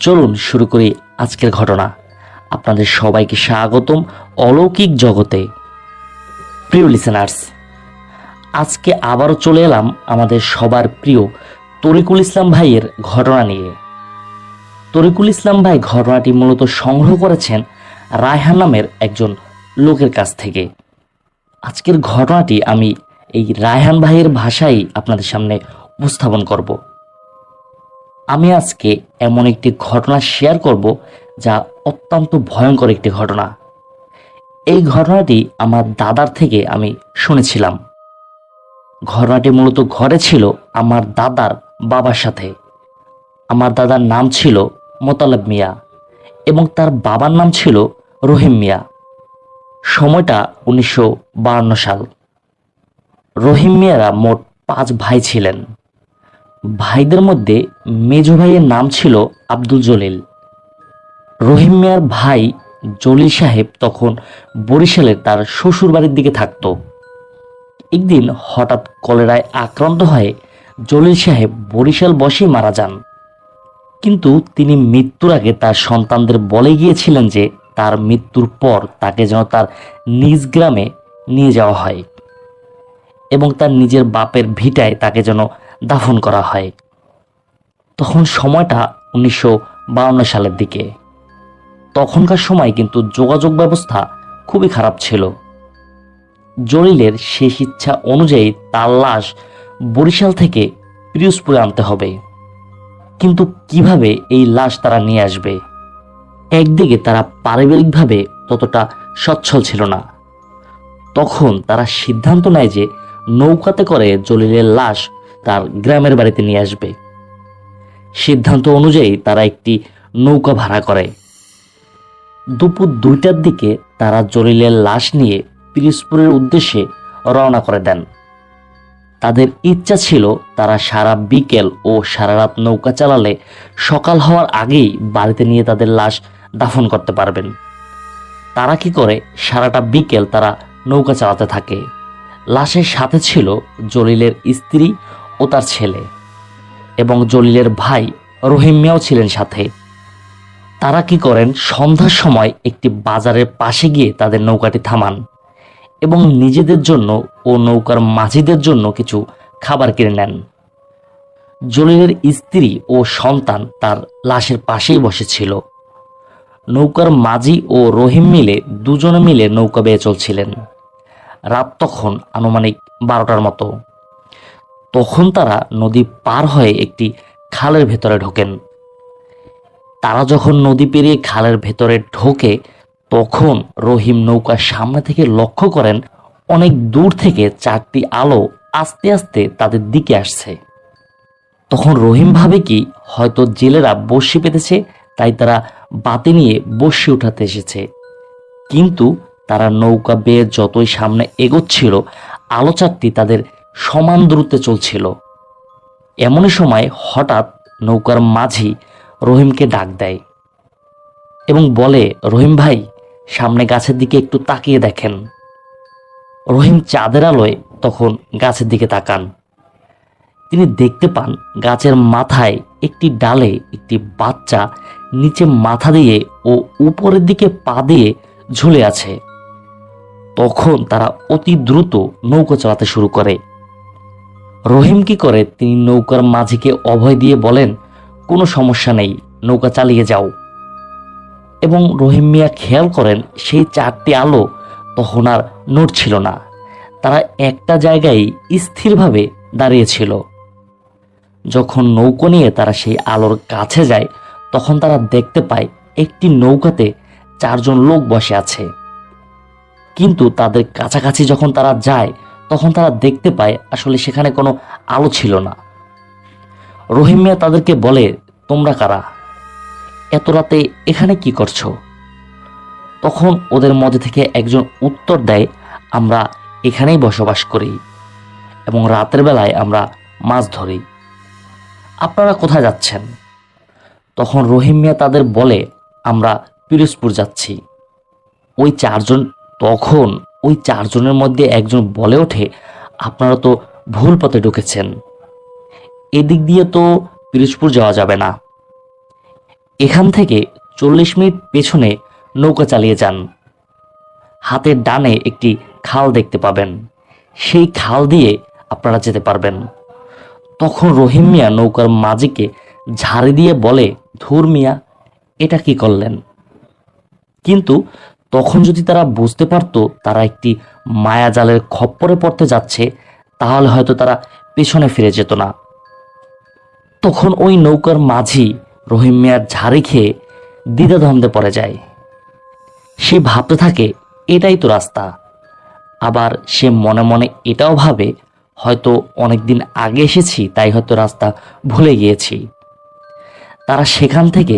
চলুন শুরু করি আজকের ঘটনা। আপনাদের সবাইকে স্বাগতম অলৌকিক জগতে। প্রিয় লিসেনার্স, আজকে আবারও চলে এলাম আমাদের সবার প্রিয় তরিকুল ইসলাম ভাইয়ের ঘটনা নিয়ে। তরিকুল ইসলাম ভাই ঘটনাটি মূলত সংগ্রহ করেছেন রায়হান নামের একজন লোকের কাছ থেকে। আজকের ঘটনাটি আমি এই রায়হান ভাইয়ের ভাষায় আপনাদের সামনে উপস্থাপন করব। আমি আজকে এমন একটি ঘটনা শেয়ার করব যা অত্যন্ত ভয়ঙ্কর একটি ঘটনা। এই ঘটনাটি আমার দাদার থেকে আমি শুনেছিলাম। ঘটনাটি মূলত ঘটেছিল আমার দাদার বাবার সাথে। আমার দাদার নাম ছিল মোতালেব মিয়া এবং তার বাবার নাম ছিল রহিম মিয়া। সময়টা 1952 সাল। রহিম মিয়ারা মোট 5 ভাই ছিলেন। ভাইদের মধ্যে মেজো ভাইয়ের নাম ছিল আব্দুল জলিল। রহিম মিয়ার ভাই জলিল সাহেব তখন বরিশালে তার শ্বশুর বাড়ির দিকে থাকত। একদিন হঠাৎ কলেরায় আক্রান্ত হয়ে জলিল সাহেব বরিশাল বসে মারা যান। কিন্তু তিনি মৃত্যুর আগে তার সন্তানদের বলে গিয়েছিলেন যে তার মৃত্যুর পর তাকে যেন তার নিজ গ্রামে নিয়ে যাওয়া হয় এবং তার নিজের বাপের ভিটায় তাকে যেন দাফন করা হয়। তখন সময়টা 1952 সালের দিকে। তখনকার সময় কিন্তু যোগাযোগ ব্যবস্থা খুবই খারাপ ছিল। জলিলের শেষ ইচ্ছা অনুযায়ী তার লাশ বরিশাল থেকে পিরোজপুরে আনতে হবে। কিন্তু কিভাবে এই লাশ তারা নিয়ে আসবে? একদিকে তারা পারিবারিকভাবে ততটা সচ্ছল ছিল না। তখন তারা সিদ্ধান্ত নেয় যে নৌকাতে করে জলিলের লাশ তার গ্রামের বাড়িতে নিয়ে আসবে। সিদ্ধান্ত অনুযায়ী তারা একটি নৌকা ভাড়া করে। দুপুর 2টার দিকে তারা জলিলের লাশ নিয়ে পিরোজপুরের উদ্দেশ্যে রওনা করে দেন। তাদের ইচ্ছা ছিল তারা সারা বিকেল ও সারা রাত নৌকা চালালে সকাল হওয়ার আগেই বাড়িতে নিয়ে তাদের লাশ দাফন করতে পারবেন। তারা কি করে, সারাটা বিকেল তারা নৌকা চালাতে থাকে। লাশের সাথে ছিল জলিলের স্ত্রী ও তার ছেলে এবং জলিলের ভাই রহিম মিয়াও ছিলেন সাথে। তারা কি করেন, সন্ধ্যার সময় একটি বাজারের পাশে গিয়ে তাদের নৌকাটি থামান এবং নিজেদের জন্য ও নৌকার মাঝিদের জন্য কিছু খাবার কিনে নেন। জলিলের স্ত্রী ও সন্তান তার লাশের পাশেই বসেছিল। নৌকার মাঝি ও রহিম মিলে দুজনে মিলে নৌকা বেয়ে চলছিলেন। রাত তখন আনুমানিক 12টার মতো। তখন তারা নদী পার হয়ে একটি খালের ভেতরে ঢোকেন। তারা যখন নদী পেরিয়ে খালের ভেতরে ঢোকে তখন রহিম নৌকার সামনে থেকে লক্ষ্য করেন অনেক দূর থেকে 4টি আলো আস্তে আস্তে তাদের দিকে আসছে। তখন রহিম ভাবে কি হয়তো জেলেরা বড়শি পেতেছে, তাই তারা বাতি নিয়ে বড়শি উঠাতে এসেছে। কিন্তু তারা নৌকা বেয়ে যতই সামনে এগোচ্ছিল আলো 4টি তাদের সমান দূরত্বে চলছিল। এমনই সময় হঠাৎ নৌকার মাঝি রহিমকে ডাক দেয় এবং বলে, রহিম ভাই, সামনে গাছের দিকে একটু তাকিয়ে দেখেন। রহিম চাঁদের আলোয় তখন গাছের দিকে তাকান। তিনি দেখতে পান গাছের মাথায় একটি ডালে একটি বাচ্চা নিচে মাথা দিয়ে ও উপরের দিকে পা দিয়ে ঝুলে আছে। তখন তারা অতি দ্রুত নৌকা চালাতে শুরু করে। রহিম কি করে, তিনি নৌকার মাঝিকে অভয় দিয়ে বলেন, কোনো সমস্যা নেই, নৌকা চালিয়ে যাও। এবং রহিম মিয়া খেয়াল করেন সেই 4টি আলো তখন আর নড়ছিল না, তারা একটা জায়গায় স্থিরভাবে দাঁড়িয়েছিল। যখন নৌকো নিয়ে তারা সেই আলোর কাছে যায় তখন তারা দেখতে পায় একটি নৌকাতে 4 জন লোক বসে আছে। কিন্তু তাদের কাছাকাছি যখন তারা যায় তখন তারা দেখতে পায় আসলে সেখানে কোনো আলো ছিল না। রহিম মিয়া তাদেরকে বলে, তোমরা কারা? এত রাতে এখানে কি করছো? তখন ওদের মধ্যে থেকে একজন উত্তর দেয়, আমরা এখানেই বসবাস করি এবং রাতের বেলায় আমরা মাছ ধরি। আপনারা কোথায় যাচ্ছেন? তখন রহিম মিয়া তাদের বলে, আমরা পিরোজপুর যাচ্ছি। ওই 4 জনের মধ্যে একজন বলে ওঠে, আপনারা তো ভুল পথে ঢুকেছেন, এদিক দিয়ে তো পিরোজপুর যাওয়া যাবে না। এখান থেকে 40 মিনিট পেছনে নৌকা চালিয়ে যান। হাতের ডানে একটি খাল দেখতে পাবেন, সেই খাল দিয়ে আপনারা যেতে পারবেন। তখন রহিম মিয়া নৌকার মাঝিকে ঝাড়ি দিয়ে বলে, ধুর মিয়া, এটা কি করলেন? কিন্তু তখন যদি তারা বুঝতে পারতো তারা একটি মায়াজালের খপ্পরে পড়তে যাচ্ছে, তাহলে হয়তো তারা পেছনে ফিরে যেত না। তখন ওই নৌকার মাঝি রহিম মিয়ার ঝাড়ি খেয়ে দ্বিধাদ্বন্দ্বে পড়ে যায়। সে ভাবতে থাকে এটাই তো রাস্তা। আবার সে মনে মনে এটাও ভাবে, হয়তো অনেকদিন আগে এসেছি, তাই হয়তো রাস্তা ভুলে গিয়েছি। তারা সেখান থেকে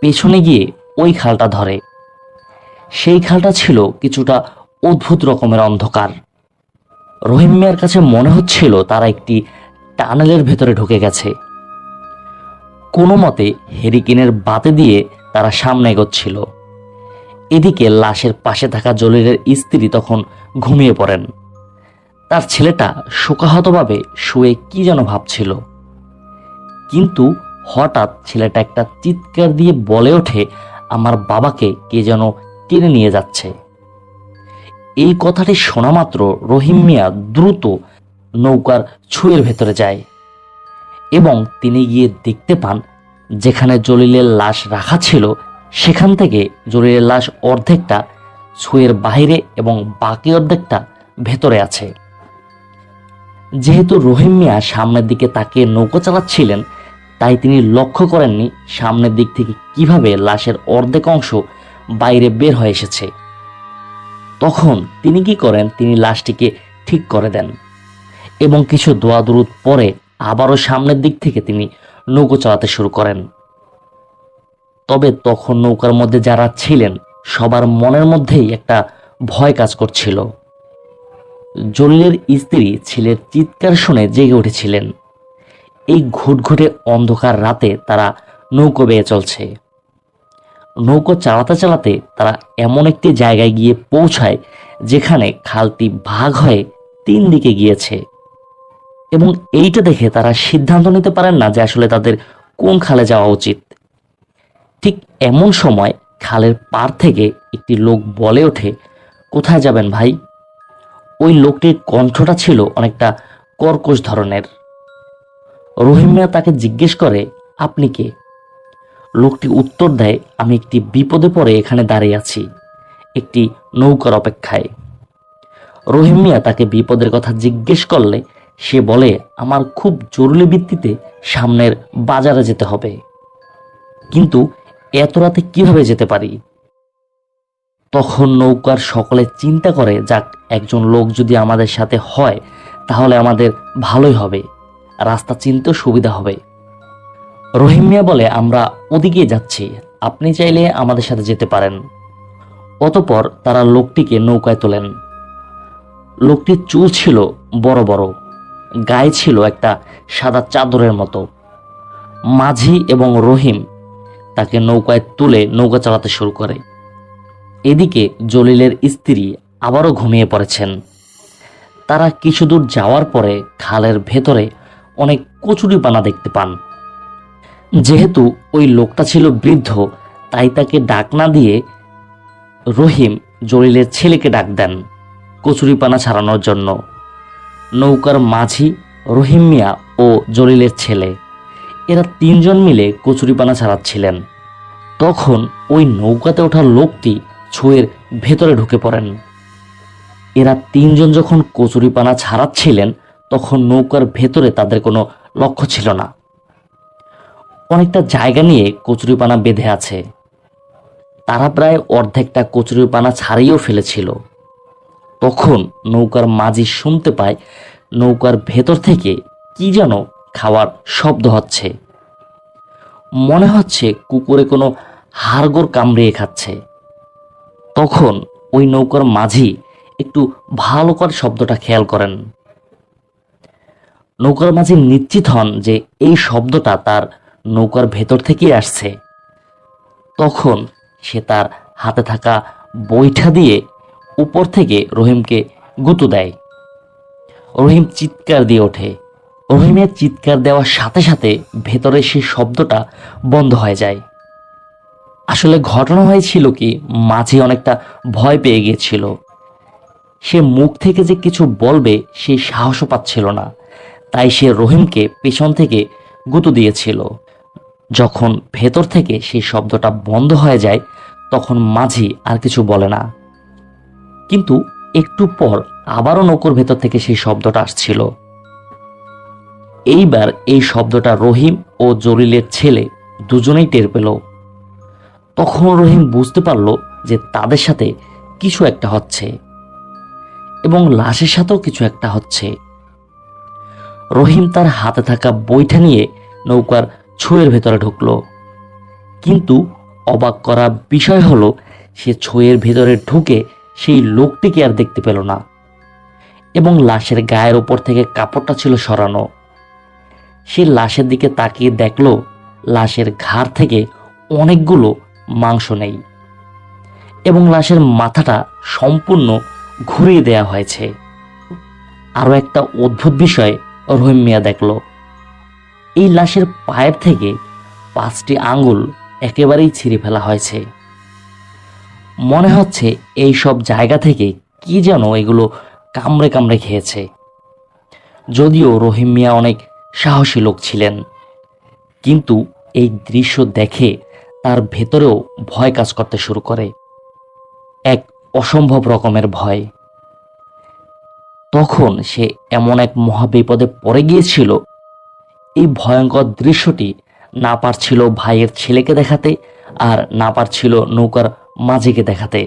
পেছনে গিয়ে ওই খালটা ধরে। সেই খালটা ছিল কিছুটা অদ্ভুত রকমের অন্ধকার। রহিম মিয়ার কাছে মনে হচ্ছিল তারা একটি টানেলের ভেতরে ঢুকে গেছে। কোনো মতে হেরিকেনের বাতি দিয়ে তারা সামনে এগোচ্ছিল। এদিকে লাশের পাশে থাকা জলিলের স্ত্রী তখন ঘুমিয়ে পড়েন। তার ছেলেটা শোকাহতভাবে শুয়ে কি যেন ভাবছিল। কিন্তু হঠাৎ ছেলেটা একটা চিৎকার দিয়ে বলে ওঠে, আমার বাবাকে কে যেন টেনে নিয়ে যাচ্ছে। এই কথাটি শোনা মাত্র রহিম মিয়া দ্রুত নৌকার ছুঁয়ের ভেতরে যায় এবং তিনি গিয়ে দেখতে পান যেখানে জলিলের লাশ রাখা ছিল সেখান থেকে জলিলের লাশ অর্ধেকটা ছুঁয়ের বাইরে এবং বাকি অর্ধেকটা ভেতরে আছে। যেহেতু রহিম মিয়া সামনের দিকে তাকিয়ে নৌকা চালাচ্ছিলেন, তাই তিনি লক্ষ্য করেননি সামনের দিক থেকে কিভাবে লাশের অর্ধেক অংশ বাইরে বের হয়ে এসেছে। তখন তিনি কি করেন, তিনি লাশটিকে ঠিক করে দেন এবং কিছু দোয়া দুরুদ পরে আবারও সামনের দিক থেকে তিনি নৌকো চালাতে শুরু করেন। তবে তখন নৌকার মধ্যে যারা ছিলেন সবার মনের মধ্যেই একটা ভয় কাজ করছিল। জলিলের স্ত্রী ছেলের চিৎকার শুনে জেগে উঠেছিলেন। এই ঘুটঘুটে অন্ধকার রাতে তারা নৌকো বেয়ে চলছে। নৌকো চালাতে চালাতে তারা এমন একটি জায়গায় গিয়ে পৌঁছায় যেখানে খালটি ভাগ হয়ে 3 দিকে গিয়েছে এবং এইটা দেখে তারা সিদ্ধান্ত নিতে পারেন না যে আসলে তাদের কোন খালে যাওয়া উচিত। ঠিক এমন সময় খালের পার থেকে একটি লোক বলে ওঠে, কোথায় যাবেন ভাই? ওই লোকটির কণ্ঠটা ছিল অনেকটা কর্কশ ধরনের। রহিম মিয়া তাকে জিজ্ঞেস করে, আপনি কে? লোকটি উত্তর দেয়, আমি একটি বিপদে পড়ে এখানে দাঁড়িয়ে আছি, একটি নৌকার অপেক্ষায়। রহিম মিয়া তাকে বিপদের কথা জিজ্ঞেস করলে সে বলে, আমার খুব জরুরি ভিত্তিতে সামনের বাজারে যেতে হবে, কিন্তু এত রাতে কিভাবে যেতে পারি? তখন নৌকার সকলে চিন্তা করে, যাক, একজন লোক যদি আমাদের সাথে হয় তাহলে আমাদের ভালোই হবে, রাস্তা চিনতেও সুবিধা হবে। রহিম মিয়া বলে, আমরা ওদিকে যাচ্ছি, আপনি চাইলে আমাদের সাথে যেতে পারেন। অতঃপর তারা লোকটিকে নৌকায় তোলেন। লোকটির চুল ছিল বড় বড়, গায়ে ছিল একটা সাদা চাদরের মতো। মাঝি এবং রহিম তাকে নৌকায় তুলে নৌকা চালাতে শুরু করে। এদিকে জলিলের স্ত্রী আবারও ঘুমিয়ে পড়েছেন। তারা কিছু দূর যাওয়ার পরে খালের ভেতরে অনেক কচুরিপানা দেখতে পান। যেহেতু ওই লোকটা ছিল বৃদ্ধ, তাই তাকে ডাক না দিয়ে রহিম জলিলের ছেলেকে ডাক দেন কচুরিপানা ছাড়ানোর জন্য। নৌকার মাঝি, রহিম মিয়া ও জলিলের ছেলে, এরা 3 জন মিলে কচুরিপানা ছাড়াচ্ছিলেন। তখন ওই নৌকাতে ওঠা লোকটি ছুঁয়ের ভেতরে ঢুকে পড়েন। এরা 3 জন যখন কচুরিপানা ছাড়াচ্ছিলেন তখন নৌকার ভেতরে তাদের কোনো লক্ষ্য ছিল না। অনেকটা জায়গা নিয়ে কচুরিপানা বেঁধে আছে। তারা প্রায় অর্ধেকটা কচুরিপানা ছাড়িয়েও ফেলেছিল। তখন নৌকার মাঝি শুনতে পায় নৌকার ভেতর থেকে কি যেন খাওয়ার শব্দ হচ্ছে। মনে হচ্ছে কুকুরে কোনো হাড়গোড় কামড়িয়ে খাচ্ছে। তখন ওই নৌকার মাঝি একটু ভালো করে শব্দটা খেয়াল করেন। নৌকার মাঝি নিশ্চিত হন যে এই শব্দটা তার নৌকার ভেতর থেকেই আসছে। তখন সে তার হাতে থাকা বৈঠা দিয়ে উপর থেকে রহিমকে গুঁতো দেয়। রহিম চিৎকার দিয়ে ওঠে। রহিমের চিৎকার দেওয়ার সাথে সাথে ভেতরে সেই শব্দটা বন্ধ হয়ে যায়। আসলে ঘটনা হয়েছিল কি, মাঝি অনেকটা ভয় পেয়ে গিয়েছিল। সে মুখ থেকে যে কিছু বলবে সেই সাহসও পাচ্ছিল না, তাই সে রহিমকে পেছন থেকে গুঁতো দিয়েছিল। যখন ভেতর থেকে সেই শব্দটা বন্ধ হয়ে যায় তখন মাঝি আর কিছু বলে না, কিন্তু একটু পর আবারও নৌকোর ভেতর থেকে সেই শব্দটা আসছিল। এইবার এই শব্দটা রহিম ও জলিলের ছেলে দুজনেই টের পেল। তখন রহিম বুঝতে পারল যে তাদের সাথে কিছু একটা হচ্ছে এবং লাশের সাথেও কিছু একটা হচ্ছে। রহিম তার হাতে থাকা বইটা নিয়ে নৌকার ছুঁয়ের ভেতরে ঢুকলো, কিন্তু অবাক করা বিষয় হলো সে ছুঁয়ের ভেতরে ঢুকে সেই লোকটিকে আর দেখতে পেল না এবং লাশের গায়ের ওপর থেকে কাপড়টা ছিল সরানো। সে লাশের দিকে তাকিয়ে দেখলো লাশের ঘাড় থেকে অনেকগুলো মাংস নেই এবং লাশের মাথাটা সম্পূর্ণ ঘুরিয়ে দেয়া হয়েছে। আরো একটা অদ্ভুত বিষয় রহিম মিয়া দেখল, এই লাশের পায়ের থেকে 5টি আঙ্গুল একেবারেই ছিঁড়ে ফেলা হয়েছে। মনে হচ্ছে এই সব জায়গা থেকে কি যেন এগুলো কামড়ে কামড়ে খেয়েছে। যদিও রহিম মিয়া অনেক সাহসী লোক ছিলেন, কিন্তু এই দৃশ্য দেখে তার ভেতরেও ভয় কাজ করতে শুরু করে, এক অসম্ভব রকমের ভয়। তখন সে এমন এক মহাবিপদে পড়ে গিয়েছিল, এই ভয়ঙ্কর দৃশ্যটি না পারছিল ভাইয়ের ছেলেকে দেখাতে আর না পারছিল নৌকার মাঝিকে দেখাতে,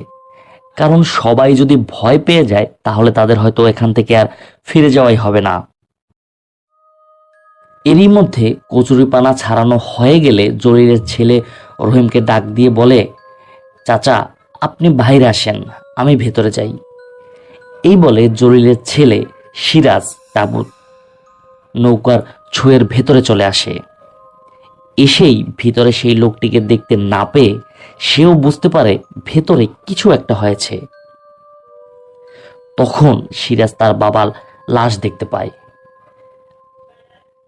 কারণ সবাই যদি ভয় পেয়ে যায় তাহলে তাদের হয়তো এখান থেকে আর ফিরে যাওয়াই হবে না। এরই মধ্যে কচুরিপানা ছাড়ানো হয়ে গেলে জলিলের ছেলে রহিমকে ডাক দিয়ে বলে, চাচা আপনি বাইরে আসেন, আমি ভেতরে যাই। এই বলে জলিলের ছেলে সিরাজ তাবুত নৌকার ছুঁয়ের ভেতরে চলে আসে। এসেই ভিতরে সেই লোকটিকে দেখতে না পেয়ে সেও বুঝতে পারে ভেতরে কিছু একটা হয়েছে। তখন সিরাজ তার বাবার লাশ দেখতে পায়।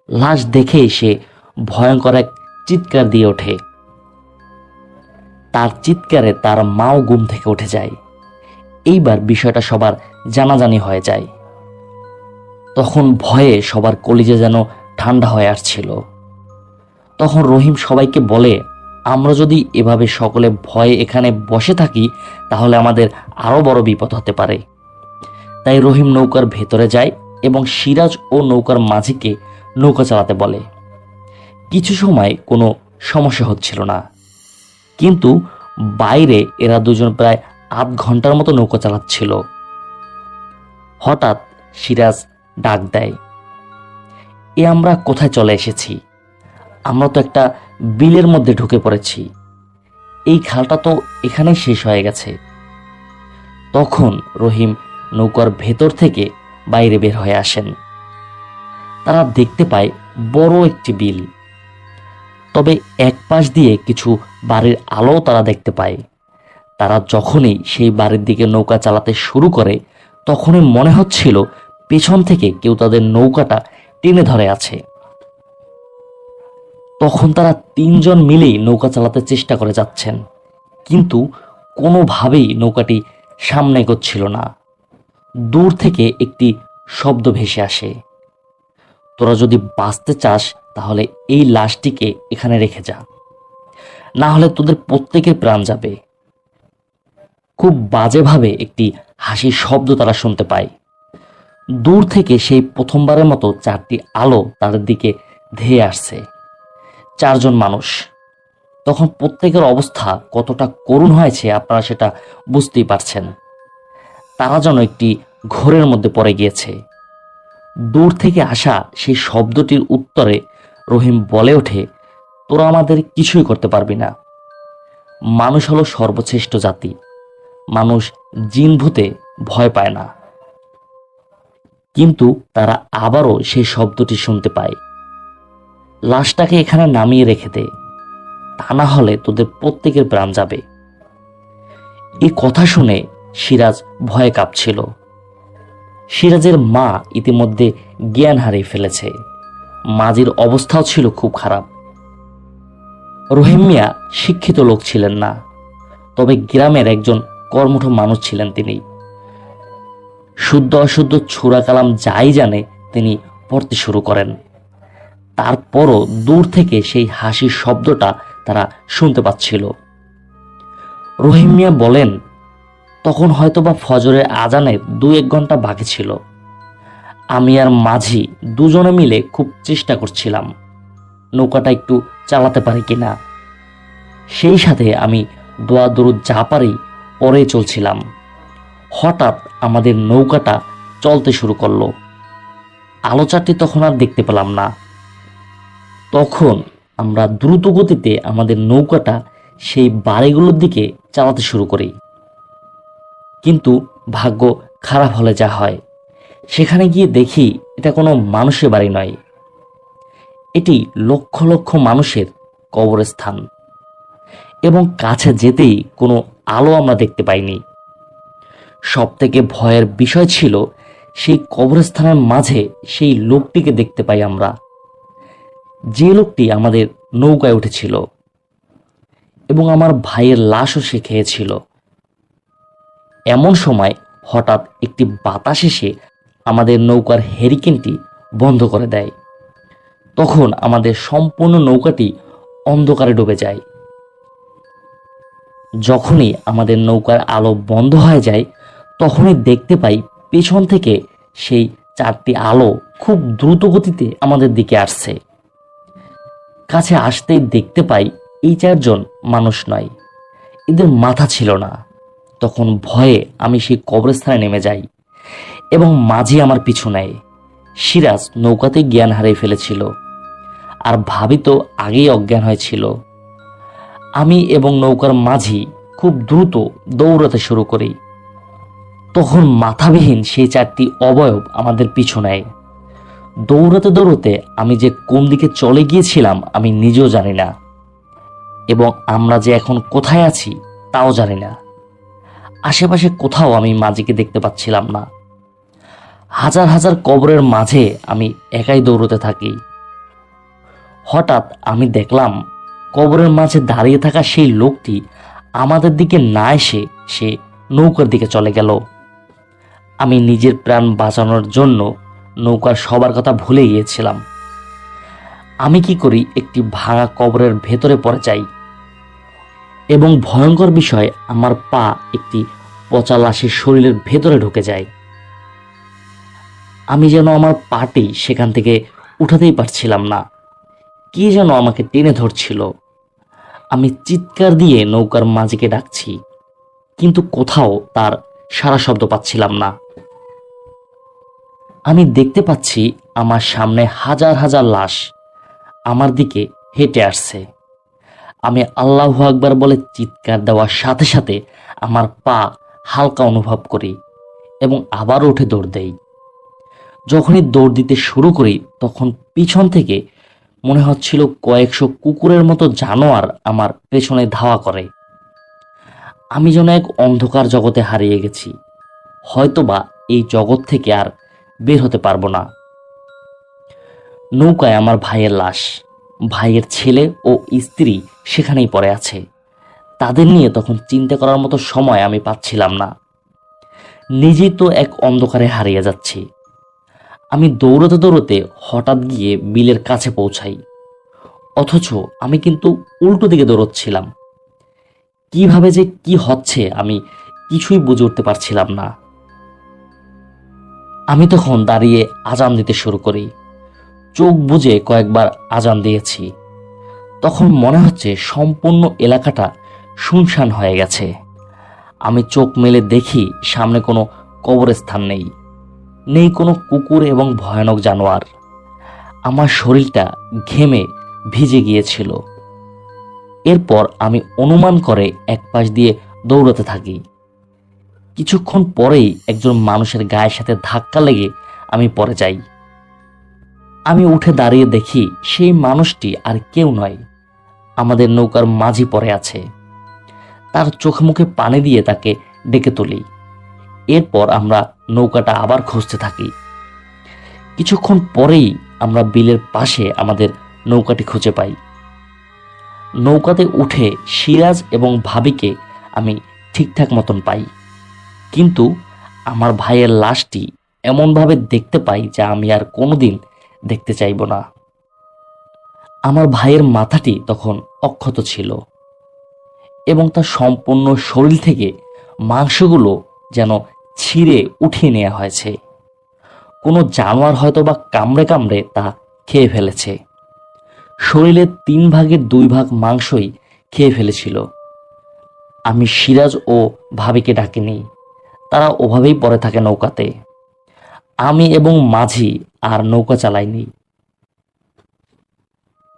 লাশ দেখেই সে ভয়ঙ্কর এক চিৎকার দিয়ে ওঠে। তার চিৎকারে তার মাও ঘুম থেকে উঠে যায়। এইবার বিষয়টা সবার জানাজানি হয়ে যায়। তখন ভয়ে সবার কলিজা যেন ঠান্ডা হয়ে আসছিল। তখন রহিম সবাইকে বলে, আমরা যদি এভাবে সকলে ভয়ে এখানে বসে থাকি তাহলে আমাদের আরো বড় বিপদ হতে পারে। তাই রহিম নৌকার ভেতরে যায় এবং সিরাজ ও নৌকার মাঝিকে নৌকা চালাতে বলে। কিছু সময় কোনো সমস্যা হচ্ছিল না, কিন্তু বাইরে এরা দুজন প্রায় আধ ঘন্টার মতো নৌকা চালাচ্ছিল। হঠাৎ সিরাজ ডাক দেয়, এ আমরা কোথায় চলে এসেছি? আমরা তো একটা বিলের মধ্যে ঢুকে পড়েছি, এই খালটা তো এখানেই শেষ হয়ে গেছে। তখন রহিম নৌকার ভেতর থেকে বাইরে বের হয়ে আসেন। তারা দেখতে পায় বড় একটি বিল, তবে এক পাশ দিয়ে কিছু বাড়ির আলো তারা দেখতে পায়। তারা যখনই সেই বাড়ির দিকে নৌকা চালাতে শুরু করে তখনই মনে হচ্ছিল পেছন থেকে কেউ তাদের নৌকাটা টেনে ধরে আছে। তখন তারা 3 জন মিলেই নৌকা চালাতে চেষ্টা করে যাচ্ছেন, কিন্তু কোনোভাবেই নৌকাটি সামনে এগোচ্ছিল না। দূর থেকে একটি শব্দ ভেসে আসে, তোরা যদি বাঁচতে চাস তাহলে এই লাশটিকে এখানে রেখে যা, না হলে তোদের প্রত্যেকের প্রাণ যাবে। খুব বাজেভাবে একটি হাসির শব্দ তারা শুনতে পায়। দূর থেকে সেই প্রথমবারের মতো 4টি আলো তাদের দিকে ধেয়ে আসছে। 4 জন মানুষ। তখন প্রত্যেকের অবস্থা কতটা করুণ হয়েছে আপনারা সেটা বুঝতেই পারছেন। তারা যেন একটি ঘোরের মধ্যে পড়ে গিয়েছে। দূর থেকে আসা সেই শব্দটির উত্তরে রহিম বলে ওঠে, তোরা আমাদের কিছুই করতে পারবি না। মানুষ হলো সর্বশ্রেষ্ঠ জাতি, মানুষ জিন ভূতে ভয় পায় না। কিন্তু তারা আবারও সেই শব্দটি শুনতে পায়, লাশটাকে এখানে নামিয়ে রেখে দে, তা না হলে তোদের প্রত্যেকের প্রাণ যাবে। এই কথা শুনে সিরাজ ভয়ে কাঁপছিল। সিরাজের মা ইতিমধ্যে জ্ঞান হারিয়ে ফেলেছে। মাঝির অবস্থাও ছিল খুব খারাপ। রহিম মিয়া শিক্ষিত লোক ছিলেন না, তবে গ্রামের একজন কর্মঠ মানুষ ছিলেন তিনি। শুদ্ধ অশুদ্ধ ছুরা কালাম যাই জানে তিনি পড়তে শুরু করেন। তারপরও দূর থেকে সেই হাসির শব্দটা তারা শুনতে পাচ্ছিল। রহিম মিয়া বলেন, তখন হয়তোবা ফজরের আজানের 2-1 ঘন্টা বাকি ছিল। আমি আর মাঝি দুজনে মিলে খুব চেষ্টা করছিলাম নৌকাটা একটু চালাতে পারি কিনা। সেই সাথে আমি দোয়া দরুদ যা পারি পরে চলছিলাম। হঠাৎ আমাদের নৌকাটা চলতে শুরু করলো। আলো চারটি তখন আর দেখতে পেলাম না। তখন আমরা দ্রুত গতিতে আমাদের নৌকাটা সেই বাড়িগুলোর দিকে চালাতে শুরু করি। কিন্তু ভাগ্য খারাপ হলে যা হয়, সেখানে গিয়ে দেখি এটা কোনো মানুষের বাড়ি নয়, এটি লক্ষ লক্ষ মানুষের কবরস্থান। এবং কাছে যেতেই কোনো আলো আমরা দেখতে পাইনি। সব থেকে ভয়ের বিষয় ছিল সেই কবরস্থানের মাঝে সেই লোকটিকে দেখতে পাই আমরা, যে লোকটি আমাদের নৌকায় উঠেছিল এবং আমার ভাইয়ের লাশও সে খেয়েছিল। এমন সময় হঠাৎ একটি বাতাস এসে আমাদের নৌকার হেরিকেনটি বন্ধ করে দেয়। তখন আমাদের সম্পূর্ণ নৌকাটি অন্ধকারে ডুবে যায়। যখনই আমাদের নৌকার আলো বন্ধ হয়ে যায়, তখনই দেখতে পাই পেছন থেকে সেই 4টি আলো খুব দ্রুত গতিতে আমাদের দিকে আসছে। কাছে আসতেই দেখতে পাই এই 4 জন মানুষ নয়, এদের মাথা ছিল না। তখন ভয়ে আমি সেই কবরস্থানে নেমে যাই এবং মাঝি আমার পিছু নেয়। সিরাজ নৌকাতে জ্ঞান হারিয়ে ফেলেছিল, আর ভাবি তো আগেই অজ্ঞান হয়েছিল। আমি এবং নৌকার মাঝি খুব দ্রুত দৌড়াতে শুরু করি। তখন মাথাবিহীন সেই 4টি অবয়ব আমাদের পিছু নেয়। দৌড়াতে দৌড়াতে আমি যে কোন দিকে চলে গিয়েছিলাম আমি নিজেও জানি না, এবং আমরা যে এখন কোথায় আছি তাও জানি না। আশেপাশে কোথাও আমি মাঝিকে দেখতে পাচ্ছিলাম না। হাজার হাজার কবরের মাঝে আমি একাই দৌড়তে থাকি। হঠাৎ আমি দেখলাম কবরের মাঝে দাঁড়িয়ে থাকা সেই লোকটি আমাদের দিকে না এসে সে নৌকার দিকে চলে গেল। আমি নিজের প্রাণ বাঁচানোর জন্য নৌকার সবার কথা ভুলে গিয়েছিলাম। আমি কি করি, একটি ভাঙা কবরের ভেতরে পড়ে যাই এবং ভয়ঙ্কর বিষয়, আমার পা একটি পচা লাশের শরীরের ভেতরে ঢুকে যায়। আমি যেন আমার পাটি সেখান থেকে উঠাতেই পারছিলাম না, কি যেন আমাকে টেনে ধরছিল। আমি চিৎকার দিয়ে নৌকার মাঝিকে ডাকছি, কিন্তু কোথাও তার সারা শব্দ পাচ্ছিলাম না। আমি দেখতে পাচ্ছি আমার সামনে হাজার হাজার লাশ আমার দিকে হেঁটে আসছে। আমি আল্লাহু আকবার বলে চিৎকার দেওয়ার সাথে সাথে আমার পা হালকা অনুভব করি এবং আবার উঠে দৌড় দেই। যখনই দৌড় দিতে শুরু করি, তখন পিছন থেকে মনে হচ্ছিল কয়েকশো কুকুরের মতো জানোয়ার আমার পেছনে ধাওয়া করে। আমি যেন এক অন্ধকার জগতে হারিয়ে গেছি, হয়তোবা এই জগৎ থেকে আর বের হতে পারবো না। নৌকায় আমার ভাইয়ের লাশ, ভাইয়ের ছেলে ও স্ত্রী সেখানেই পড়ে আছে। তাদের নিয়ে তখন চিন্তা করার মতো সময় আমি পাচ্ছিলাম না। নিজেই তো এক অন্ধকারে হারিয়ে যাচ্ছি। আমি দৌড়তে দৌড়তে হঠাৎ গিয়ে বিলের কাছে পৌঁছাই, অথচ আমি কিন্তু উল্টো দিকে দৌড়চ্ছিলাম। কিভাবে যে কি হচ্ছে আমি কিছুই বুঝে উঠতে পারছিলাম না। আমি তখন দাঁড়িয়ে আজান দিতে শুরু করি। চোখ বুজে কয়েকবার আজান দিয়েছি। তখন মনে হচ্ছে সম্পূর্ণ এলাকাটা শুনশান হয়ে গেছে। আমি চোখ মেলে দেখি সামনে কোনো কবরস্থান নেই, নেই কোনো কুকুর এবং ভয়ানক জানোয়ার। আমার শরীরটা ঘেমে ভিজে গিয়েছিল। এরপর আমি অনুমান করে এক পাশ দিয়ে দৌড়াতে থাকি। কিছুক্ষণ পরেই একজন মানুষের গায়ের সাথে ধাক্কা লেগে আমি পড়ে যাই। আমি উঠে দাঁড়িয়ে দেখি সেই মানুষটি আর কেউ নয়, আমাদের নৌকার মাঝি পড়ে আছে। তার চোখে মুখে পানি দিয়ে তাকে ডেকে তুলি। এরপর আমরা নৌকাটা আবার খুঁজতে থাকি। কিছুক্ষণ পরেই আমরা বিলের পাশে আমাদের নৌকাটি খুঁজে পাই। নৌকাতে উঠে সিরাজ এবং ভাবিকে আমি ঠিকঠাক মতন পাই, কিন্তু আমার ভাইয়ের লাশটি এমনভাবে দেখতে পাই যা আমি আর কোনোদিন দেখতে চাইব না। আমার ভাইয়ের মাথাটি তখন অক্ষত ছিল এবং তার সম্পূর্ণ শরীর থেকে মাংসগুলো যেন ছিঁড়ে উঠিয়ে নেওয়া হয়েছে। কোনো জানোয়ার হয়তো বা কামড়ে কামড়ে তা খেয়ে ফেলেছে। শরীরের 3/2 মাংসই খেয়ে ফেলেছিল। আমি সিরাজ ও ভাবিকে ডাকিনি, তারা ওভাবেই পড়ে থাকে নৌকাতে। আমি এবং মাঝি আর নৌকা চালাইনি।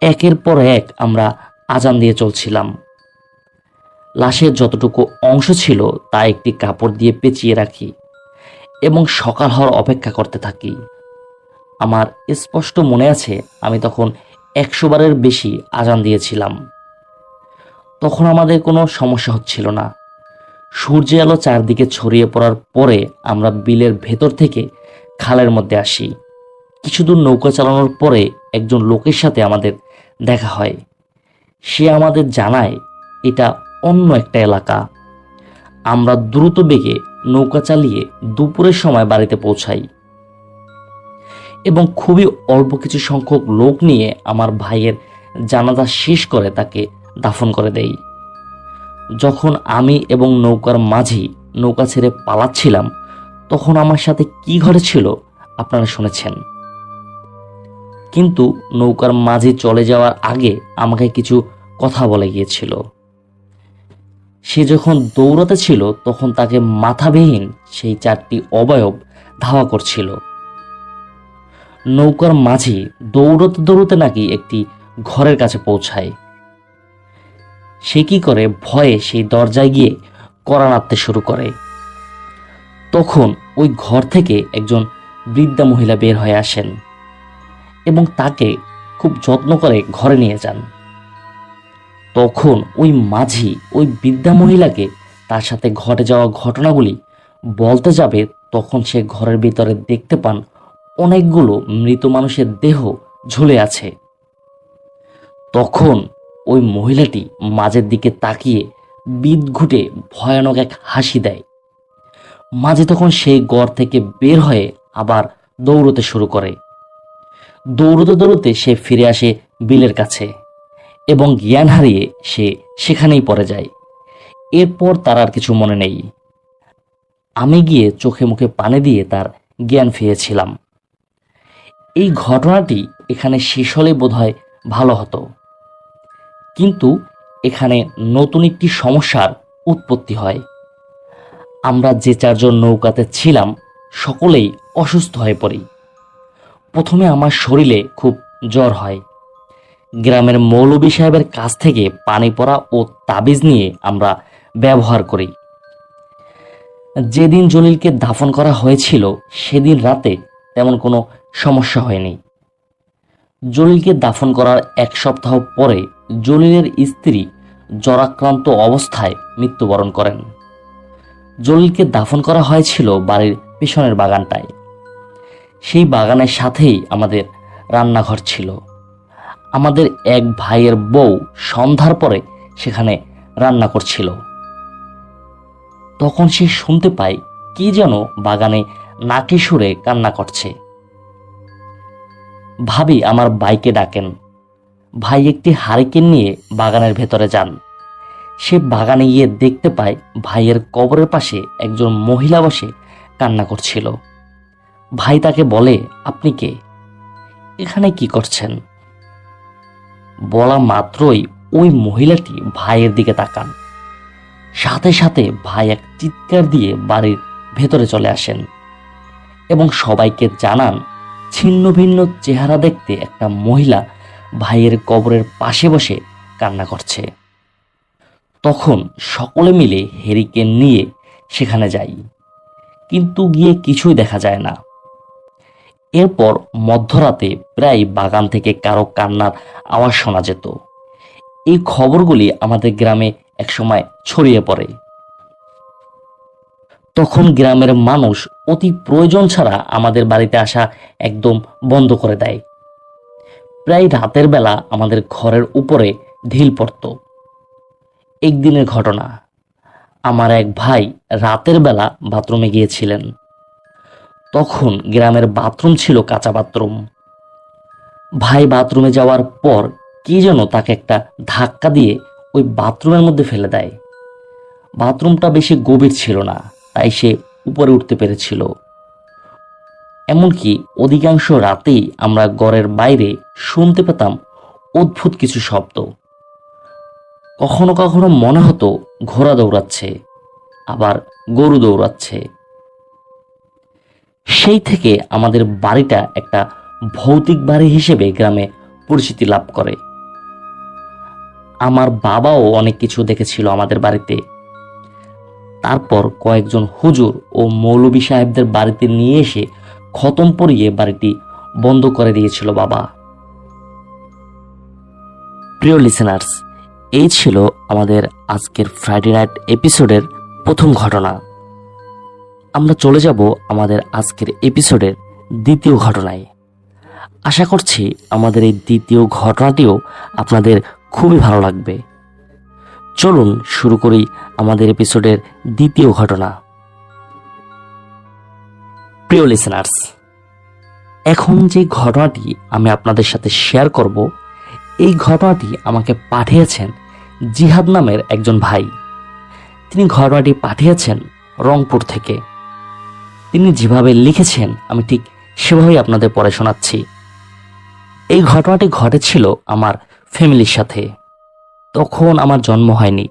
একের পর এক আমরা আজান দিয়ে চলছিলাম। লাশের যতটুকু অংশ ছিল তা একটি কাপড় দিয়ে পেঁচিয়ে রাখি এবং সকাল হওয়ার অপেক্ষা করতে থাকি। আমার স্পষ্ট মনে আছে আমি তখন 100 বারের বেশি আজান দিয়েছিলাম। তখন আমাদের কোনো সমস্যা হচ্ছিল না। সূর্যের আলো চারদিকে ছড়িয়ে পড়ার পরে আমরা বিলের ভেতর থেকে খালের মধ্যে আসি। কিছু দূর নৌকা চালানোর পরে একজন লোকের সাথে আমাদের দেখা হয়। সে আমাদের জানায় এটা অন্য একটা এলাকা। আমরা দ্রুত বেগে নৌকা চালিয়ে দুপুরের সময় বাড়িতে পৌঁছাই এবং খুবই অল্প কিছু সংখ্যক লোক নিয়ে আমার ভাইয়ের জানাজা শেষ করে তাকে দাফন করে দেই। যখন আমি এবং নৌকার মাঝি নৌকা ছেড়ে পালাচ্ছিলাম তখন আমার সাথে কি ঘটেছিল আপনারা শুনেছেন, কিন্তু নৌকার মাঝি চলে যাওয়ার আগে আমাকে কিছু কথা বলে গিয়েছিল। সে যখন দৌড়াতে ছিল তখন তাকে মাথাবিহীন সেই 4টি অবয়ব ধাওয়া করছিল। নৌকার মাঝি দৌড়তে দৌড়তে নাকি একটি ঘরের কাছে পৌঁছায়। সে কি করে, ভয়ে সেই দরজায় গিয়ে কড়া নাড়তে শুরু করে। তখন ওই ঘর থেকে একজন বৃদ্ধা মহিলা বের হয়ে আসেন এবং তাকে খুব যত্ন করে ঘরে নিয়ে যান। তখন ওই মাঝি ওই বৃদ্ধা মহিলাকে তার সাথে ঘটে যাওয়া ঘটনাগুলি বলতে যাবে, তখন সে ঘরের ভিতরে দেখতে পান অনেকগুলো মৃত মানুষের দেহ ঝুলে আছে। তখন ওই মহিলাটি মাঝের দিকে তাকিয়ে বিদঘুটে ভয়ানক এক হাসি দেয়। মাঝে তখন সেই ঘর থেকে বের হয়ে আবার দৌড়তে শুরু করে। দৌড়তে দৌড়তে সে ফিরে আসে বিলের কাছে এবং জ্ঞান হারিয়ে সে সেখানেই পড়ে যায়। এরপর তার আর কিছু মনে নেই। আমি গিয়ে চোখে মুখে পানি দিয়ে তার জ্ঞান ফিরেছিলাম। এই ঘটনাটি এখানে শেষ হলে বোধহয় ভালো হতো, কিন্তু এখানে নতুন একটি সমস্যার উৎপত্তি হয়। আমরা যে 4 জন নৌকাতে ছিলাম সকলেই অসুস্থ হয়ে পড়ি। প্রথমে আমার শরীরে খুব জ্বর হয়। গ্রামের মৌলভী সাহেবের কাছ থেকে পানি পড়া ও তাবিজ নিয়ে আমরা ব্যবহার করি। যেদিন জলিলকে দাফন করা হয়েছিল সেদিন রাতে তেমন কোনো সমস্যা হয়নি। জলিলকে দাফন করার 1 সপ্তাহ পরে জলিলের স্ত্রী জ্বরাক্রান্ত অবস্থায় মৃত্যুবরণ করেন। জলিলকে দাফন করা হয়েছিল বাড়ির পেছনের বাগানটায়। সেই বাগানের সাথেই আমাদের রান্নাঘর ছিল। আমাদের এক ভাইয়ের বউ সন্ধ্যার পরে সেখানে রান্না করছিল। তখন সে শুনতে পায় কি যেন বাগানে নাকি সুরে কান্না করছে। ভাবি আমার ভাইকে ডাকেন। ভাই একটি হারিকেন নিয়ে বাগানের ভেতরে যান। সে বাগানে গিয়ে দেখতে পায় ভাইয়ের কবরের পাশে একজন মহিলা বসে কান্না করছিল। ভাই তাকে বলে, আপনি কে, এখানে কি করছেন? বলা মাত্রই ওই মহিলাটি ভাইয়ের দিকে তাকান। সাথে সাথে ভাই এক চিৎকার দিয়ে বাড়ির ভেতরে চলে আসেন এবং সবাইকে জানান ছিন্ন ভিন্ন চেহারা দেখতে একটা মহিলা ভাইয়ের কবরের পাশে বসে কান্না করছে। তখন সকলে মিলে হেরিকেন নিয়ে সেখানে যাই, কিন্তু গিয়ে কিছুই দেখা যায় না। এরপর মধ্যরাতে প্রায় বাগান থেকে কারো কান্নার আওয়াজ শোনা যেত। এই খবরগুলি আমাদের গ্রামে একসময় ছড়িয়ে পড়ে। তখন গ্রামের মানুষ অতি প্রয়োজন ছাড়া আমাদের বাড়িতে আসা একদম বন্ধ করে দেয়। প্রায় রাতের বেলা আমাদের ঘরের উপরে ঢিল পড়ত। একদিনের ঘটনা, আমার এক ভাই রাতের বেলা বাথরুমে গিয়েছিলেন। তখন গ্রামের বাথরুম ছিল কাঁচা বাথরুম। ভাই বাথরুমে যাওয়ার পর কি যেন তাকে একটা ধাক্কা দিয়ে ওই বাথরুমের মধ্যে ফেলে দেয়। বাথরুমটা বেশি গভীর ছিল না, তাই সে উপরে উঠতে পেরেছিল। এমনকি অধিকাংশ রাতেই আমরা ঘরের বাইরে শুনতে পেতাম অদ্ভুত কিছু শব্দ। কখনো কখনো মনে হতো ঘোড়া দৌড়াচ্ছে, আবার গরু দৌড়াচ্ছে। সেই থেকে আমাদের বাড়িটা একটা ভৌতিক বাড়ি হিসেবে গ্রামে পরিচিতি লাভ করে। আমার বাবাও অনেক কিছু দেখেছিল আমাদের বাড়িতে। তারপর কয়েকজন হুজুর ও মৌলভী সাহেবদের বাড়িতে নিয়ে এসে খতম পড়িয়ে বাড়িটি বন্ধ করে দিয়েছিল বাবা। প্রিয় লিসেনার্স, এই ছিল আমাদের আজকের ফ্রাইডে নাইট এপিসোডের প্রথম ঘটনা। আমরা চলে যাব আমাদের আজকের এপিসোডের দ্বিতীয় ঘটনায়। আশা করছি আমাদের এই দ্বিতীয় ঘটনাটিও আপনাদের খুবই ভালো লাগবে। চলুন শুরু করি আমাদের এপিসোডের দ্বিতীয় ঘটনা। প্রিয় লিসেনার্স, এখন যে ঘটনাটি আমি আপনাদের সাথে শেয়ার করব, এই ঘটনাটি আমাকে পাঠিয়েছেন জিহাদ নামের একজন ভাই। তিনি ঘটনাটি পাঠিয়েছেন রংপুর থেকে। তিনি যেভাবে লিখেছেন আমি ঠিক সেভাবেই আপনাদের পড়ে শোনাচ্ছি। এই ঘটনাটি ঘটেছিল আমার ফ্যামিলির সাথে। তখন আমার জন্ম হয়নি।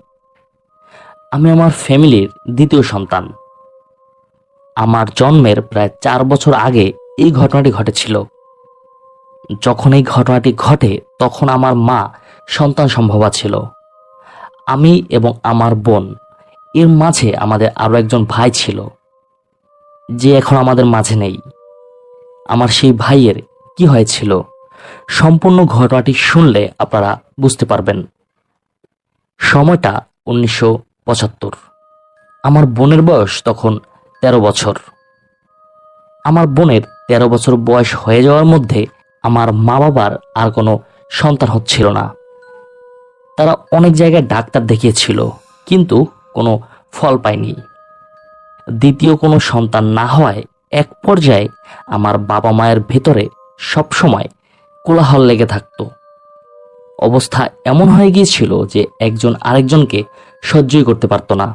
আমি আমার ফ্যামিলির দ্বিতীয় সন্তান। আমার জন্মের প্রায় 4 বছর আগে এই ঘটনাটি ঘটেছিল। যখন এই ঘটনাটি ঘটে তখন আমার মা সন্তান সম্ভবা ছিল। আমি এবং আমার বোন, এর মাঝে আমাদের আরো একজন ভাই ছিল, যে এখন আমাদের মাঝে নেই। আমার সেই ভাইয়ের কি হয়েছিল সম্পূর্ণ ঘটনাটি শুনলে আপনারা বুঝতে পারবেন। সময়টা 1975। আমার বোনের বয়স তখন 13 বছর। আমার বোনের 13 বছর বয়স হয়ে যাওয়ার মধ্যে আমার মা বাবার আর কোনো সন্তান হচ্ছিল না। তারা অনেক জায়গায় ডাক্তার দেখিয়েছিল, কিন্তু কোনো ফল পায়নি। দ্বিতীয় কোনো সন্তান না হওয়ায় এক পর্যায়ে আমার বাবা মায়ের ভেতরে সবসময় কোলাহল লেগে থাকতো। অবস্থা এমন হয়ে গিয়েছিল যে একজন আরেকজনকে সহ্যই করতে পারত না।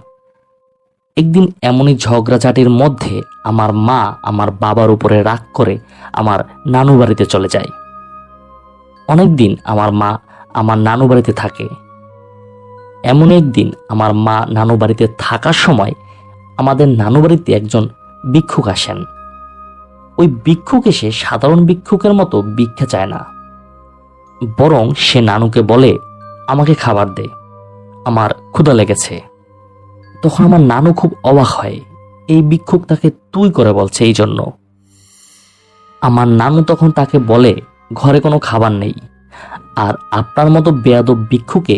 একদিন এমনই ঝগড়াঝাটির মধ্যে আমার মা আমার বাবার উপরে রাগ করে আমার নানু বাড়িতে চলে যায়। অনেকদিন আমার মা আমার নানু বাড়িতে থাকে। এমন একদিন আমার মা নানু বাড়িতে থাকার সময় আমাদের নানু বাড়িতে একজন ভিক্ষুক আসেন। ওই ভিক্ষুক এসে সাধারণ ভিক্ষুকের মতো ভিক্ষা চায় না, বরং সে নানুকে বলে, আমাকে খাবার দে, আমার ক্ষুধা লেগেছে। তখন আমার নানু খুব অবাক হয়, এই ভিক্ষুক তাকে তুই করে বলছে এই জন্য। আমার নানু তখন তাকে বলে, ঘরে কোনো খাবার নেই, আর আপনার মতো বেয়াদব ভিক্ষুকে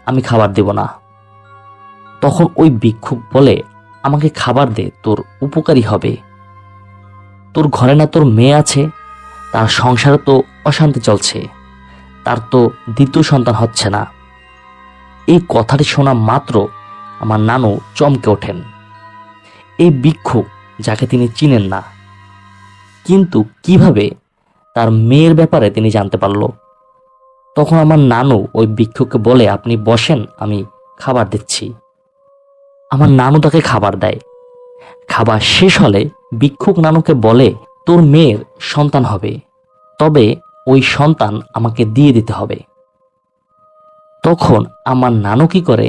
আমি খাবার দেব না। তখন ওই ভিক্ষুক বলে, আমাকে খাবার দে, তোর উপকারী হবে। তোর ঘরে না তোর মেয়ে আছে, তার সংসারে তো অশান্তি চলছে, তার তো দ্বিতীয় সন্তান হচ্ছে না। এই কথাটি শোনা মাত্র আমার নানু চমকে ওঠেন। এই ভিক্ষুক, যাকে তিনি চিনেন না, কিন্তু কিভাবে তার মেয়ের ব্যাপারে তিনি জানতে পারল। তখন আমার নানু ওই ভিক্ষুককে বলে, আপনি বসেন, আমি খাবার দিচ্ছি। আমার নানু তাকে খাবার দেয়। খাবার শেষ হলে ভিক্ষুক নানুকে বলে, তোর মেয়ের সন্তান হবে, তবে ওই সন্তান আমাকে দিয়ে দিতে হবে। তখন আমার নানু কি করে,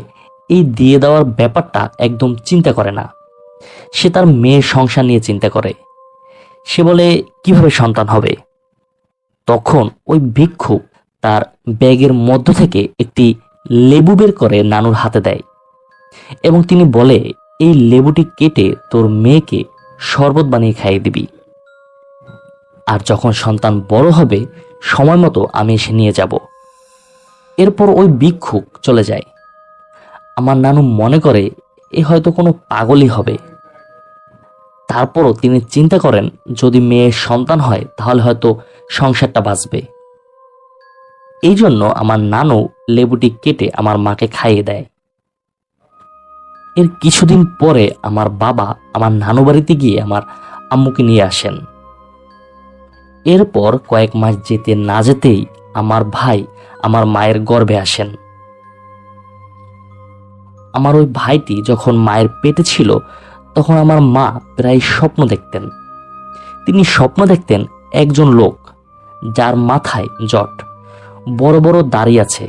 এই দিয়ে দেওয়ার ব্যাপারটা একদম চিন্তা করে না। সে তার মেয়ের সংসার নিয়ে চিন্তা করে। সে বলে, কিভাবে সন্তান হবে? তখন ওই ভিক্ষুক তার ব্যাগের মধ্য থেকে একটি লেবু বের করে নানুর হাতে দেয় এবং তিনি বলে, এই লেবুটি কেটে তোর মেয়েকে শরবত বানিয়ে খাইয়ে দিবি, আর যখন সন্তান বড় হবে সময় মতো আমি এসে নিয়ে যাব। এরপর ওই ভিক্ষুক চলে যায়। আমার নানু মনে করে এ হয়তো কোনো পাগলই হবে। তারপরও তিনি চিন্তা করেন, যদি মেয়ের সন্তান হয় তাহলে হয়তো সংসারটা বাঁচবে। এই জন্য আমার নানু লেবুটি কেটে আমার মাকে খাইয়ে দেয়। এর কিছুদিন পরে আমার বাবা আমার নানু বাড়িতে গিয়ে আমার আম্মুকে নিয়ে আসেন। এরপর কয়েক মাস যেতে না যেতেই আমার ভাই আমার মায়ের গর্ভে আসেন। আমার ওই ভাইটি যখন মায়ের পেটে ছিল তখন আমার মা প্রায় স্বপ্ন দেখতেন। তিনি স্বপ্ন দেখতেন একজন লোক যার মাথায় জট, বড় বড় দাড়ি আছে।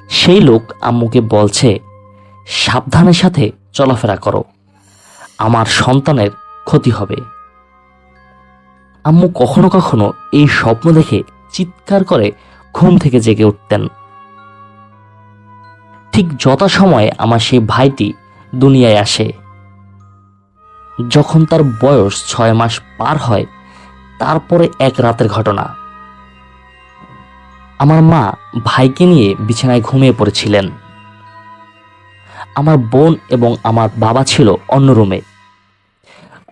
সেই লোক আম্মুকে বলছে, সাবধানের সাথে চলাফেরা করো, আমার সন্তানের ক্ষতি হবে। আম্মু কখনো কখনো এই স্বপ্ন দেখে চিৎকার করে ঘুম থেকে জেগে উঠতেন। ঠিক যথাসময়ে আমার সেই ভাইটি দুনিয়ায় আসে। যখন তার বয়স 6 মাস পার হয়, তারপরে এক রাতের ঘটনা। আমার মা ভাইকে নিয়ে বিছানায় ঘুমিয়ে পড়েছিলেন। আমার বোন এবং আমার বাবা ছিল অন্য রুমে।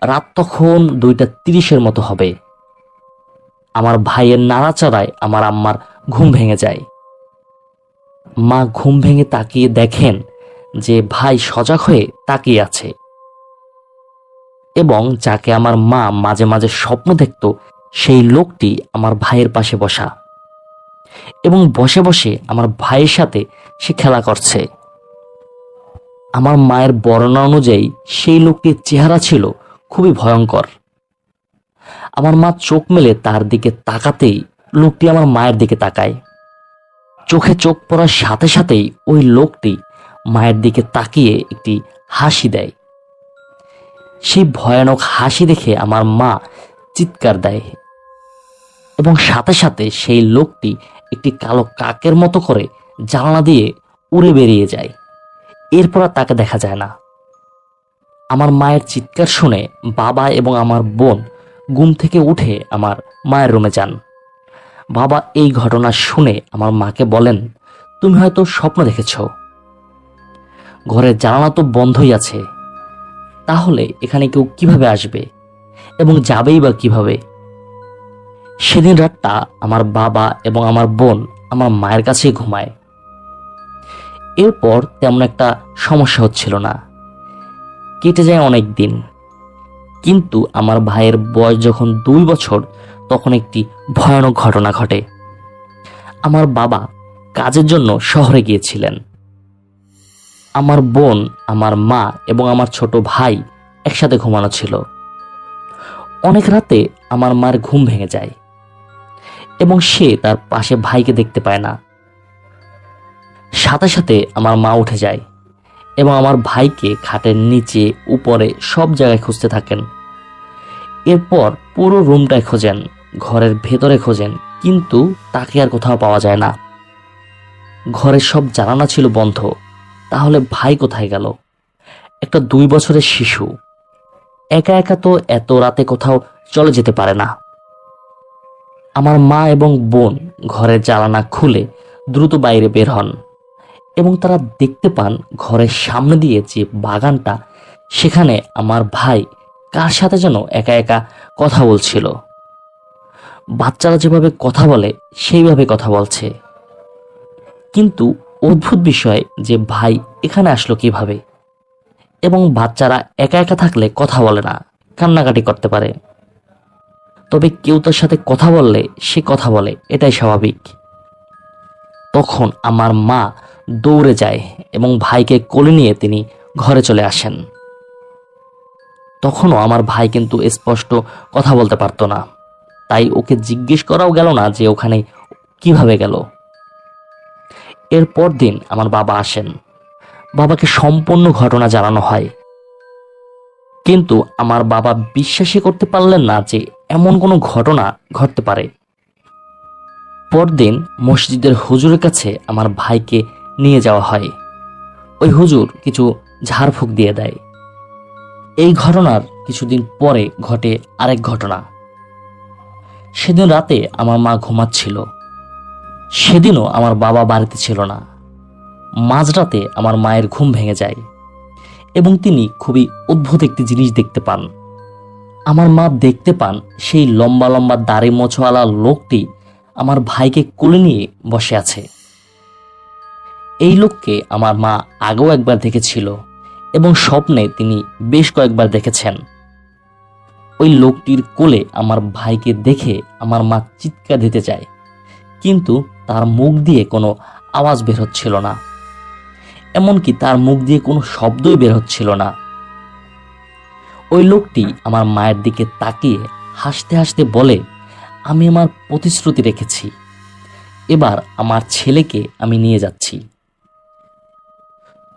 রাত তখন 2:30 মতো হবে। আমার ভাইয়ের নাড়াচাড়ায় আমার আম্মার ঘুম ভেঙে যায়। মা ঘুম ভেঙে তাকিয়ে দেখেন যে ভাই সজাগ হয়ে তাকিয়ে আছে এবং যাকে আমার মা মাঝে মাঝে স্বপ্ন দেখত সেই লোকটি আমার ভাইয়ের পাশে বসা এবং বসে বসে আমার ভাইয়ের সাথে সে খেলা করছে। আমার মায়ের বর্ণনা অনুযায়ী সেই লোকটির চেহারা ছিল খুবই ভয়ঙ্কর। আমার মা চোখ মেলে তার দিকে তাকাতেই লোকটি আমার মায়ের দিকে তাকায়। চোখে চোখ পড়ার সাথে সাথেই ওই লোকটি মায়ের দিকে তাকিয়ে একটি হাসি দেয়। সেই ভয়ানক হাসি দেখে আমার মা চিৎকার দেয় এবং সাথে সাথে সেই লোকটি একটি কালো কাকের মতো করে জানলা দিয়ে উড়ে বেরিয়ে যায়। এরপর আর তাকে দেখা যায় না। আমার মায়ের চিৎকার শুনে বাবা এবং আমার বোন ঘুম থেকে উঠে আমার মায়ের রুমে যান। বাবা এই ঘটনা শুনে আমার মাকে বলেন, তুমি হয়তো স্বপ্ন দেখেছ, ঘরের জানালা তো বন্ধই আছে, তাহলে এখানে কেউ কিভাবে আসবে এবং যাবেই বা কিভাবে? সেদিন রাতটা আমার বাবা এবং আমার বোন আমার মায়ের কাছেই ঘুমায়। এরপর তেমন একটা সমস্যা হচ্ছিল না। কেটে যায় অনেক দিন, কিন্তু আমার ভাইয়ের বয়স যখন 2 বছর তখন একটি ভয়ানক ঘটনা ঘটে। আমার বাবা কাজের জন্য শহরে গিয়েছিলেন। আমার বোন, আমার মা এবং আমার ছোট ভাই একসাথে ঘুমানো ছিল। অনেক রাতে আমার মার ঘুম ভেঙে যায় এবং সে তার পাশে ভাইকে দেখতে পায় না। সাথে সাথে আমার মা উঠে যায় এবং আমার ভাইকে খাটের নিচে উপরে সব জায়গায় খুঁজতে থাকেন। এরপর পুরো রুমটায় খোঁজেন, ঘরের ভেতরে খোঁজেন, কিন্তু তাকে আর কোথাও পাওয়া যায় না। ঘরের সব জানালা ছিল বন্ধ। তাহলে ভাই কোথায় গেল? একটা 2 বছরের শিশু একা একা তো এত রাতে কোথাও চলে যেতে পারে না। আমার মা এবং বোন ঘরের জানালা খুলে দ্রুত বাইরে বের হন এবং তারা দেখতে পান ঘরের সামনে দিয়ে যে বাগানটা, সেখানে আমার ভাই কার সাথে যেন একা একা কথা বলছিল। বাচ্চারা যেভাবে কথা বলে সেইভাবে কথা বলছে। কিন্তু অদ্ভুত বিষয় যে ভাই এখানে আসলো কিভাবে, এবং বাচ্চারা একা একা থাকলে কথা বলে না, কান্নাকাটি করতে পারে। তবে কেউ তার সাথে কথা বললে সে কথা বলে, এটাই স্বাভাবিক। তখন আমার মা দৌড়ে যায় এবং ভাইকে কোলে নিয়ে তিনি ঘরে চলে আসেন। তখনও আমার ভাই কিন্তু স্পষ্ট কথা বলতে পারতো না, তাই ওকে জিজ্ঞেস করাও গেল না যে ওখানে কিভাবে গেল। এরপর দিন আমার বাবা আসেন। বাবাকে সম্পূর্ণ ঘটনা জানানো হয়, কিন্তু আমার বাবা বিশ্বাসই করতে পারলেন না যে এমন কোনো ঘটনা ঘটতে পারে। পরদিন মসজিদের হুজুরের কাছে আমার ভাইকে নিয়ে যাওয়া হয়। ওই হুজুর কিছু ঝাড়ফুঁক দিয়ে দেয়। এই ঘটনার কিছুদিন পরে ঘটে আরেক ঘটনা। সেদিন রাতে আমার মা ঘুমাচ্ছিল। সেদিনও আমার বাবা বাড়িতে ছিল না। মাঝরাতে আমার মায়ের ঘুম ভেঙে যায় এবং তিনি খুবই অদ্ভুত একটি জিনিস দেখতে পান। আমার মা দেখতে পান সেই লম্বা লম্বা দাড়ি মোছওয়ালা লোকটি আমার ভাইকে কোলে নিয়ে বসে আছে। এই লোককে আমার মা আগেও একবার দেখেছিল এবং স্বপ্নে তিনি বেশ কয়েকবার দেখেছেন। ওই লোকটির কোলে আমার ভাইকে দেখে আমার মা চিৎকার দিতে চায়, কিন্তু তার মুখ দিয়ে কোনো আওয়াজ বের হচ্ছিল না, এমনকি তার মুখ দিয়ে কোনো শব্দই বের হচ্ছিল না। ওই লোকটি আমার মায়ের দিকে তাকিয়ে হাসতে হাসতে বলে, আমি আমার প্রতিশ্রুতি রেখেছি, এবার আমার ছেলেকে আমি নিয়ে যাচ্ছি।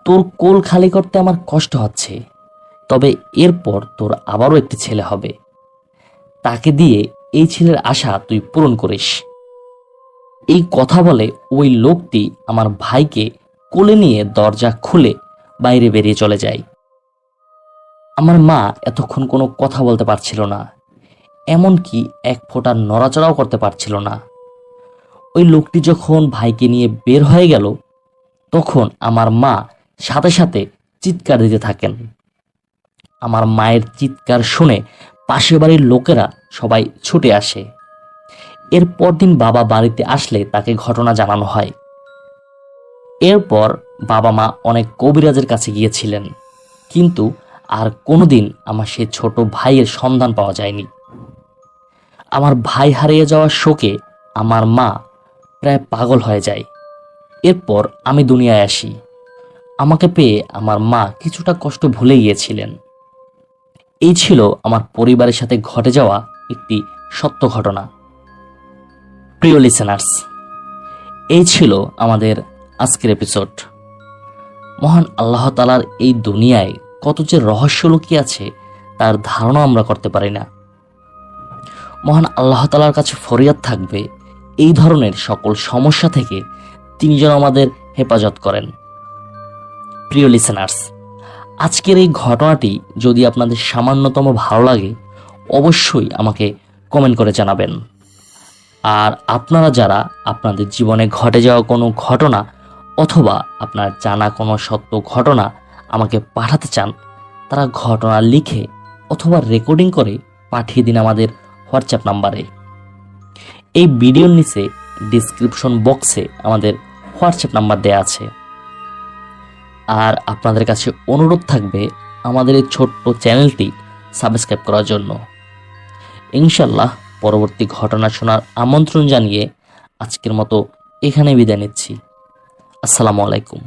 তোর কোল খালি করতে আমার কষ্ট হচ্ছে, তবে এরপর তোর আবারও একটি ছেলে হবে, তাকে দিয়ে এই ছেলের আশা তুই পূরণ করিস। এই কথা বলে ওই লোকটি আমার ভাইকে কোলে নিয়ে দরজা খুলে বাইরে বেরিয়ে চলে যায়। আমার মা এতক্ষণ কোনো কথা বলতে পারছিল না, এমনকি এক ফোঁটা নড়াচড়াও করতে পারছিল না। ওই লোকটি যখন ভাইকে নিয়ে বের হয়ে গেল, তখন আমার মা সাথে সাথে চিৎকার দিতে থাকেন। আমার মায়ের চিৎকার শুনে পাশের বাড়ির লোকেরা সবাই ছুটে আসে। এর পরদিন বাবা বাড়িতে আসলে তাকে ঘটনা জানানো হয়। এরপর বাবা মা অনেক কবিরাজের কাছে গিয়েছিলেন, কিন্তু আর কোনোদিন আমার সেই ছোট ভাইয়ের সন্ধান পাওয়া যায়নি। আমার ভাই হারিয়ে যাওয়ার শোকে আমার মা প্রায় পাগল হয়ে যায়। এরপর আমি দুনিয়ায় আসি। আমাকে পেয়ে আমার মা কিছুটা কষ্ট ভুলে গিয়েছিলেন। এই ছিল আমার পরিবারের সাথে ঘটে যাওয়া একটি সত্য ঘটনা। প্রিয় লিসেনার্স, এই ছিল আমাদের আজকের এপিসোড। মহান আল্লাহ তাআলার এই দুনিয়ায় কত যে রহস্য লুকিয়ে আছে তার ধারণা আমরা করতে পারি না। মহান আল্লাহ তাআলার কাছে ফরিয়াদ থাকবে এই ধরনের সকল সমস্যা থেকে তিনি যেন আমাদের হেফাজত করেন। প্রিয় লিসেনার্স, আজকের এই ঘটনাটি যদি আপনাদের সামান্যতম ভালো লাগে, অবশ্যই আমাকে কমেন্ট করে জানাবেন। আর আপনারা যারা আপনাদের জীবনে ঘটে যাওয়া কোনো ঘটনা অথবা আপনার জানা কোনো সত্য ঘটনা আমাকে পাঠাতে চান, তারা ঘটনা লিখে অথবা রেকর্ডিং করে পাঠিয়ে দিন আমাদের হোয়াটসঅ্যাপ নাম্বারে। এই ভিডিওর নিচে ডিসক্রিপশন বক্সে আমাদের হোয়াটসঅ্যাপ নাম্বার দেয়া আছে। আর আপনাদের কাছে অনুরোধ থাকবে আমাদের এই ছোট্ট চ্যানেলটি সাবস্ক্রাইব করার জন্য। ইনশাল্লাহ পরবর্তী ঘটনা শোনার আমন্ত্রণ জানিয়ে আজকের মতো এখানে বিদায় নিচ্ছি। আসসালামু আলাইকুম।